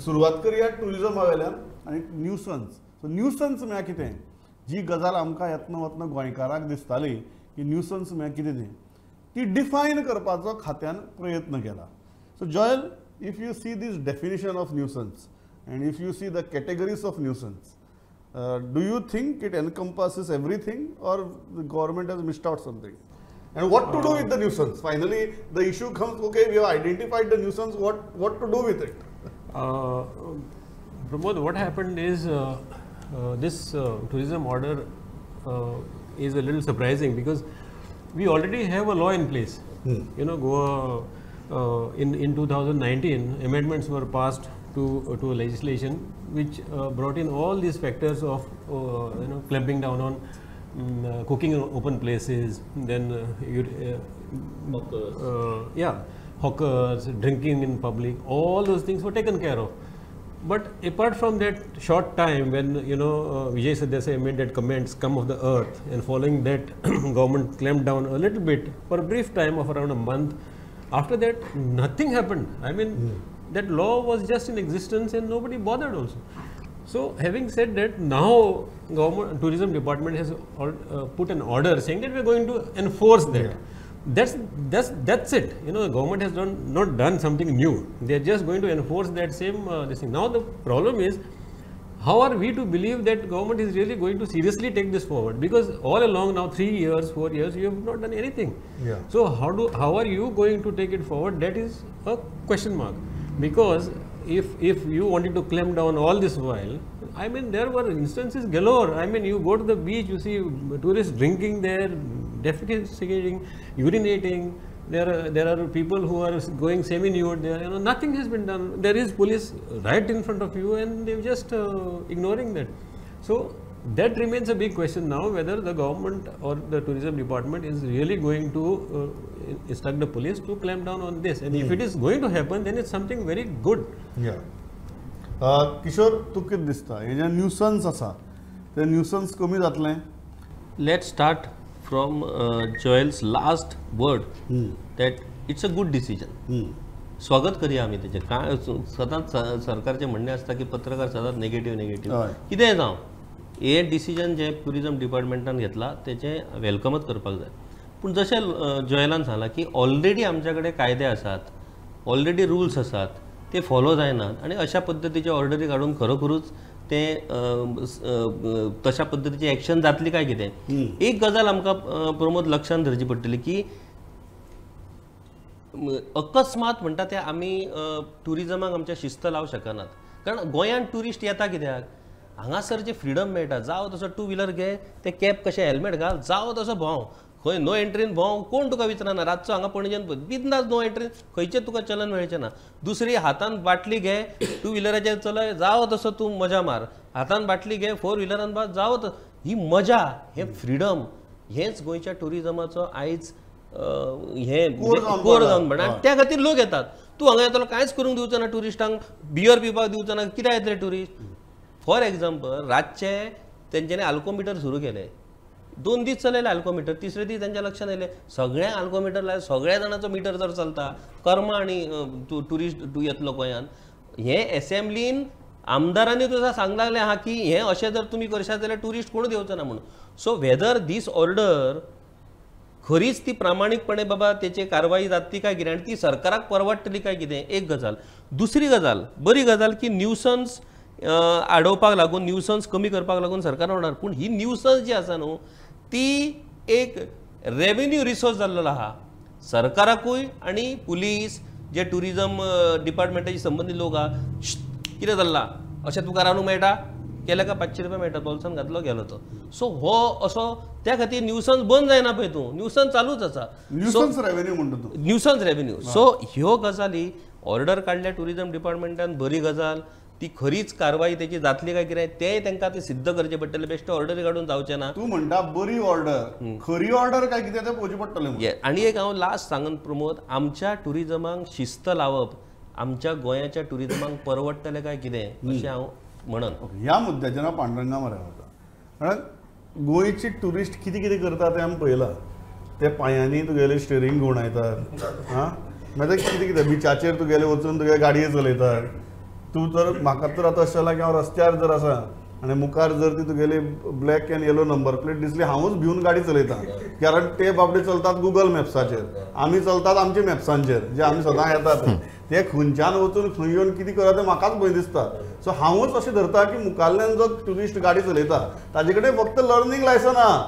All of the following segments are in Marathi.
सुरवात करूया टुरिजमा वयल्यान आनी न्यूसन्स. सो न्यूसन्स म्हळ्यार कितें, जी गजाल आमकां येतना वतना गोंयकाराक दिसताली की न्यूसन्स म्हळ्यार कितें तें, ती डिफायन करपाचो खात्यान प्रयत्न केला. So Joel, if you see this definition of nuisance and if you see the categories of nuisance, do you think it encompasses everything or the government has missed out something? And what to do with the nuisance? Finally, the issue comes, okay, we have identified the nuisance, what to do with it? Pramod, what happened is this tourism order is a little surprising because we already have a law in place. You know, Goa in 2019, amendments were passed to legislation which brought in all these factors of clamping down on cooking in open places, then hawkers, drinking in public, all those things were taken care of. But apart from that short time when Vijay Sadesai made that comment, scum of the earth, and following that government clamped down a little bit for a brief time of around a month. After that, nothing happened. I mean, that law was just in existence and nobody bothered also. So having said that, now government tourism department has put an order saying that we are going to enforce that. That's it. The government has not done something new. They are just going to enforce that same this thing. Now the problem is, how are we to believe that government is really going to seriously take this forward? Because all along now, 3 years, 4 years, you have not done anything. Yeah. So how are you going to take it forward? That is a question mark. Because if you wanted to clamp down all this while, I mean, there were instances galore. I mean, you go to the beach, you see tourists drinking there, defecating, urinating. There are people who are going semi-nude there. Nothing has been done. There is police right in front of you, and they're just ignoring that. So that remains a big question now, whether the government or the tourism department is really going to instruct the police to clamp down on this. And if it is going to happen, then it's something very good. Yeah. Kishore, tu kit dista? He je nuisance asa. The nuisance kami जातले. Let's start from Joel's last word, that it's a good decision. स्वागत करूया आम्ही त्याचे. काय सतत सरकारचे म्हणणे असता की पत्रकार सतत नेगेटिव्ह कितेंय जावं, हे डिसिजन जे टुरिजम डिपार्टमेंटान घेतला त्याचे वेलकमच करपाक जाय. पूण जशें जॉयलान सांगलां की ऑलरेडी आमच्याकडे कायदे आसात, ऑलरेडी रुल्स आसात, ते फॉलो जायनात आनी अशा पद्दतीचे ऑर्डरी काडून खरोखरूच ते तशा पद्दतीची एक्शन जातली काय कितें. एक गजाल आमकां प्रमोद लक्षांत धरची पडटली की अकस्मात म्हणटा ते आमी टुरिजमाक आमच्या शिस्त लावंक शकनात. कारण गोंयांत टुरिस्ट येता कित्याक, हांगासर जे फ्रिडम मेळटा, जावं तसो टू व्हिलर घे, ते कॅप कशें हेल्मेट घाल, जावं तसो भोंव, खंय नो एंट्रीन भोंव, कोण तुका विचारना. रातचो हांगा पणजेन बिंदास नो एंट्रीन, खंयचें तुका चलन मेळचें ना. दुसरी हातान बाटली घे, टू व्हिलराचेर चलय, जावं तसो तूं मजा मार. हातान बाटली घे, 4 व्हिलरान बस, जावं ही मजा, हे फ्रिडम, हेच गोंयच्या टुरिजमाचो आयज हे कोर जावन म्हणा. त्या खातीर लोक येतात. तूं हांगा येतलो कांयच करूंक दिवचो ना टुरिस्टांक, बियर पिवपाक दिवचो ना, कित्याक येतले टुरिस्ट. फॉर एग्जाम्पल, रातचे तेंच्यांनी अल्कोमिटर सुरू केले, 2 दीस चलयले अल्कोमिटर. तिसरे दीस त्यांच्या लक्षात येयलें सगळ्या अल्कोमिटर लायले, सगळ्या जाणांचो मिटर जर चलता, कर्मा आनी टुरिस्ट येतलो गोंयांत. हे एसेंब्लीन आमदारांनी तुका सांगूंक लागलें आहा की हे अशें जर तुमी करशात जाल्यार टुरिस्ट कोण येवचो ना म्हणून. सो वेदर दीस ऑर्डर खरीच ती प्रामाणीकपणे बाबा त्याची कारवाई जातली काय कितें, आनी ती सरकाराक परवडटली काय कितें, एक गजाल. दुसरी गजाल, बरी गजाल की न्यूसन्स आडोवपाक लागून, न्यूसन्स कमी करपाक लागून सरकार होणार. पूण ही न्यूसन्स जी आसा न्हू, ती एक रेव्हेन्यू रिसोर्स जाल्लो आहा सरकाराकूय आनी पुलीस जे टुरिजम डिपार्टमेंटाची संबंधित लोक आहा. कितें जाल्ला अशें तुका रांदूंक मेळटा, केल्या का 500 रुपया मेळटा, बोल्सान घातलो गेलो तो. सो हो असो त्या खातीर न्यूसन्स बंद जायना पळय, तूं न्यूसन्स चालूच आसा. न्यूसन्स रेव्हेन्यू म्हणटा तूं. Nuisance revenue. सो ह्यो गजाली ऑर्डर काडल्या टुरिजम डिपार्टमेंटान, बरी गजाल. ती खरीच कारवाई त्याची जातली काय कितें तें तांकां ते सिद्ध करचे पडटले. बेश्टे ऑर्डरी काडून जावचें ना. तूं म्हणटा बरी ऑर्डर, खरी ऑर्डर काय कितें तें पळोवचें पडटलें. आनी एक हांव लास्ट सांगन प्रमोद, आमच्या टुरिजमाक शिस्त लावप आमच्या गोंयाच्या टुरिजमाक परवडटलें काय कितें अशें हांव म्हणन. ह्या मुद्द्याचेर हांव पांडुरंगा म्हऱ्या वता. कारण गोंयचे टुरिस्ट कितें कितें करता तें आमी पळयलां. ते पांयांनी तुगेले स्टेरींग घुंवडायतात, मागीर कितें कितें बिचाचेर तुगेले वचून तुगे गाडये चलयतात, तूं तर म्हाका तर आतां अशें जाला की हांव रस्त्यार जर आसा आनी मुखार जर ती तुगेली black end yellow number plate दिसली हांवूच भिवन गाडी चलयता कारण ते बाबडे चलतात गुगल मॅप्साचेर आमी चलतात आमच्या मॅप्सांचेर जे आमी सदां येतात ते खंयच्यान वचून खंय येवन कितें करता तें म्हाकाच भंय दिसता सो हांवूच अशें धरता की मुखारल्यान जो ट्युरिस्ट गाडी चलयता ताजे कडेन फक्त लर्निंग लायसन आहा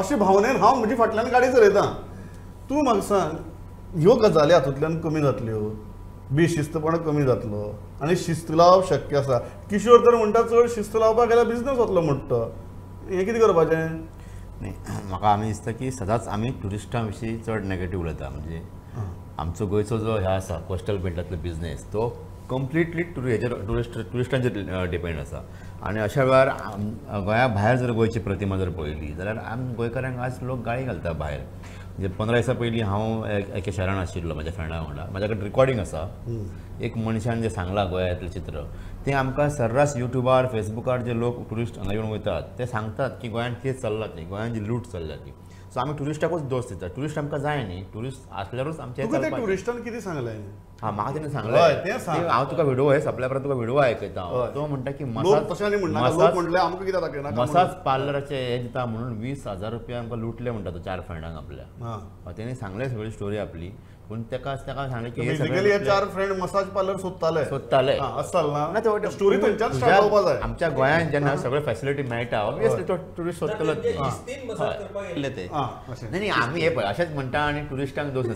अशे भावनेन हांव म्हजी फाटल्यान गाडी चलयता तूं म्हाका सांग ह्यो गजाली हातूंतल्यान कमी जातल्यो बेशिस्तपण कमी जातलो आनी शिस्त लावप शक्य आसा किशोर तर म्हणटा चड शिस्त लावपाक गेल्यार बिझनस वतलो म्हणटा हें कितें करपाचें न्ही म्हाका आमी दिसता की सदांच आमी ट्युरिस्टां विशीं चड नॅगेटीव उलयता म्हणजे आमचो गोंयचो जो हे आसा कोस्टल बेल्टांतलो बिझनेस तो कंप्लिटली ट्युरिस्टांचेर डिपेंड आसा आनी अशा वेळार गोंया भायर जर गोंयची प्रतिमा जर पळयली जाल्यार आमी गोंयकारांक आज लोक गाळी घालता भायर म्हणजे 15 दिसां पयलीं हांव एके शारान आशिल्लो म्हाज्या फ्रेंडा वांगडा म्हाज्या कडेन रिकॉर्डिंग आसा एक मनशान जें सांगलां गोंयांतलें चित्र तें आमकां सर्रास युट्यूबार फेसबुकार जे लोक ट्युरिस्ट हांगा येवन वयतात ते सांगतात की गोंयांत कितें चल्लां तें गोंयांत जी लूट चल्ल्या ती सो आमी ट्युरिस्टाकूच दोश दितात ट्युरिस्ट आमकां जाय न्ही ट्युरिस्ट आसल्यारूच आमचें ट्युरिस्टान कितें सांगलें हां म्हाका तेणें सांगलें हांव तुका व्हिडिओ हे सोंपल्या परत तुका व्हिडिओ आयकयता तो म्हणटा की मसाज पार्लराचे हे दिता म्हणून 20,000 रुपया आमकां लुटले म्हणटा तो 4 फ्रेंडांक आपल्या तेणें सांगलें सगळी स्टोरी आपली पूण ताका सांगलें की हे 4 फ्रेंड मसाज पार्लर सोदताले स्टोरी थंयच्यान स्टार्ट जावपा जाय आमच्या गोंयांत जेन्ना सगळे फॅसिलिटी मेळटा ऑब्वियसली तो ट्युरिस्ट सोदतलो न्ही आमी हे पळय अशेंच म्हणटा आनी ट्युरिस्टांक दोश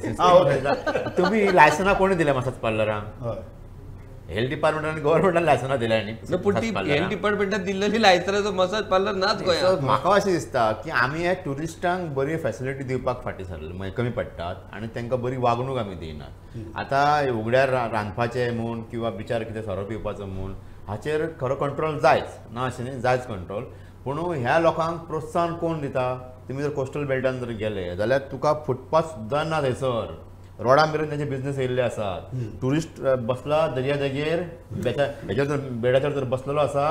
तुमी लायसनां कोणी दिल्या मसाज पार्लरांक हेल्थ डिपार्टमेंटान गव्हर्मेंटान लायसनां दिल्या न्ही पूण ती हेल्थ डिपार्टमेंटान दिल्लेली लायसनाचो मसाज पार्लर नाच गोंयांत म्हाका अशें दिसता की आमी हे ट्युरिस्टांक बरी फॅसिलिटी दिवपाक फाटीं सरले म्हणजे कमी पडटात आनी तांकां बरी वागणूक आमी दिनात आतां उगड्यार रांदपाचें म्हूण किंवा बिचार कितें सोरो पिवपाचो म्हूण हाचेर खरो कंट्रोल जायच ना अशें न्ही जायच कंट्रोल पूण ह्या लोकांक प्रोत्साहन कोण दिता तुमी जर कोस्टल बेल्टान जर गेले जाल्यार तुका फुटपाथ सुद्दां ना थंयसर रोडां मेरेन तेंचे बिझनेस येयल्ले आसात ट्युरिस्ट बसला दर्या देगेर हेचेर जर बेडाचेर जर बसलेलो आसा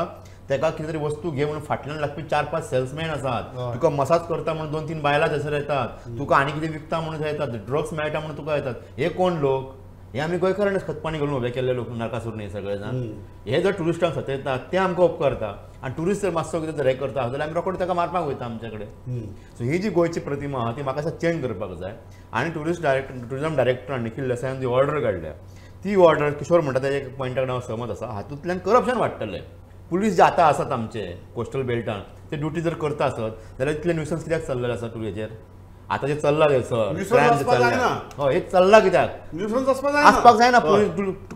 ताका कितें तरी वस्तू घे म्हणून फाटल्यान लागपी 4-5 सेल्समॅन आसात तुका मसाज करता म्हणून 2-3 बायलां थंयसर येतात तुका आनी कितें विकता म्हणून थंय येतात ड्रग्स मेळटा म्हणून तुका येतात हे कोण लोक हे आमी गोंयकारांनीच खतपाणी घालून उबे केल्ले लोक नारकासूर न्ही सगळे जाण हे जर ट्युरिस्टांक सतयतात ते आमकां उपकारता आनी ट्युरिस्ट जर मातसो कितें जर हे करता जाल्यार आमी रोखडे ताका मारपाक वयता आमचे कडेन सो ही जी गोंयची प्रतिमा आहा ती म्हाका अशें चेंज करपाक जाय आनी ट्युरिझम डायरेक्टरान निखील देसायान जी ऑर्डर काडल्या ती ऑर्डर किशोर म्हणटा तेजे एक पॉयंटा कडेन हांव सहमत आसा हातूंतल्यान करप्शन वाडटलें पुलीस जे आतां आसात आमचे कोस्टल बेल्टान ते ड्युटी जर करता आसत जाल्यार इतले न्युसन्स कित्याक चल्लेले आसा टुरिस्टाचेर आतां जे चल्ला सर हय हे चल्ला कित्याक आसपाक जायना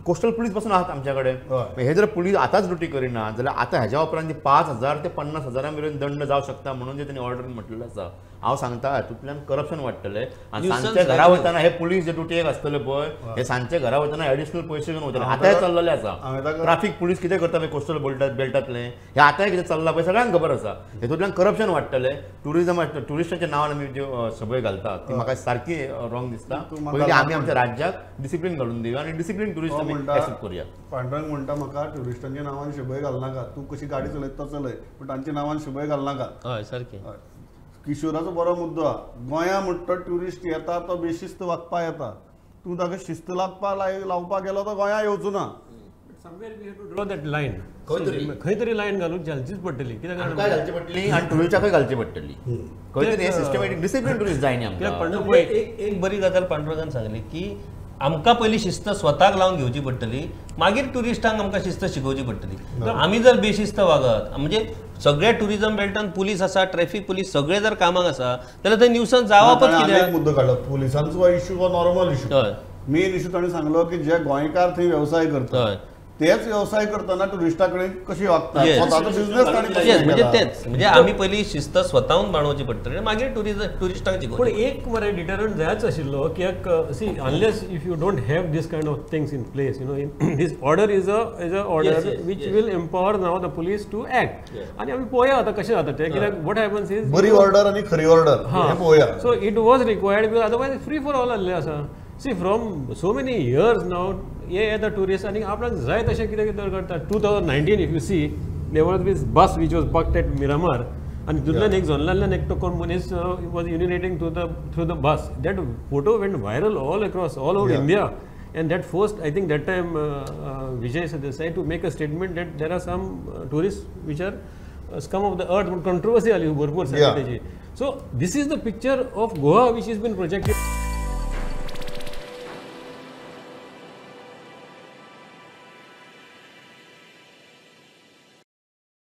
कोस्टल पुलीस पासून आहात आमच्या कडेन हे जर पुलीस आतांच ड्युटी करिना जाल्यार आतां हेज्या उपरांत 5,000 ते 50,000 मेरेन दंड जावं शकता म्हणून जे तेणी ऑर्डर म्हटलेलें आसा हांव सांगता हातूंतल्यान करप्शन वाडटलें आनी सांजचे घरा वयताना हे पुलीस जे ड्युटेक आसतले पळय हे सांजचे घरा वयताना एडिशनल पयशे घेवन वयतले आतां चल्लेले आसा ट्राफीक पुलीस कितें करता पळय कोस्टल बेल्टांतले हे आतां कितें चल्लां पळय सगळ्यांक खबर आसा हेतूंतल्यान करप्शन वाडटलें ट्युरिस्टांच्या नांवान आमी ज्यो सभय घालतात ती म्हाका सारकी रॉंग दिसता पयलीं आमी आमच्या राज्याक डिसिप्लीन घालून दिवया आनी डिसिप्लीन ट्युरिस्ट आमी एक्सेप्ट करूया पांडुरंग म्हणटा म्हाका ट्युरिस्टांच्या नांवान शुभय घालनाका तूं कशी गाडी चलयता चलय पूण तांच्या नांवान शुभय घालनाका हय सारकें किशोराचो बरो मुद्दो आहा गोंया म्हणटा ट्युरिस्ट येता तो बेशिस्त वागपा येता तूं ताका शिस्त लावपाक गेलो तो गोंया येवचो ना somewhere we have to draw that line खंय तरी लायन घालूंक घालचीच पडटली कित्याक घालची पडटली आनी ट्युरिस्टाकय घालची पडटली खंय तरी सिस्टमॅटीक डिसिप्लीन ट्युरिस्ट जाय न्ही आमकां एक बरी गजाल पांडुरंगान सांगली की आमकां पयलीं शिस्त स्वताक लावन घेवची पडटली मागीर ट्युरिस्टांक आमकां शिस्त शिकोवची पडटली आमी जर बेशिस्त वागत म्हणजे सगळ्या टुरिझम बेल्टान पुलीस आसा ट्रॅफिक पुलीस सगळे जर कामाक आसा जाल्यार थंय न्युसन्स जावपच कित्याक मुद्दो काडलो पुलिसांचो इश्यू हो नॉर्मल इश्यू मेन इश्यू ताणें सांगलो की जे गोंयकार थंय वेवसाय करतात तेच व्यवसाय करताना टुरिस्टा कडेन कशी वागतात स्वताचो बिझनेस म्हणजे तेच म्हणजे आमी पयलीं शिस्त स्वताहून बाणोवची पडटली मागीर टुरिस्टांक पूण शिकोवची एक मरे डिटरंट जायच आशिल्लो कित्याक see unless if you don't have this kind of things in place you know this order is a order which will empower now the police to act आनी आमी पळोवया आतां कशें जाता तें कित्याक वॉट हॅपन्स इज बरी ऑर्डर आनी खरी ऑर्डर हें पळोवया so it was required because otherwise free for all आसलें आसा see from so many years now ये येता टुरिस्ट आनी आपणाक जाय तशें कितें कितें करता 2019 if you see there was this bus which was parked at Miramar आनी तितूंतल्यान एक झोनलांतल्यान एकटो कोण मनीस was urinating through the bus that photo went viral all across all over India and that forced, I think that time Vijay Sardesai to make a statement that there are some tourists which are scum of the earth, but controversy ali bharpur Yeah. strategy. So this is the picture of Goa which has been projected.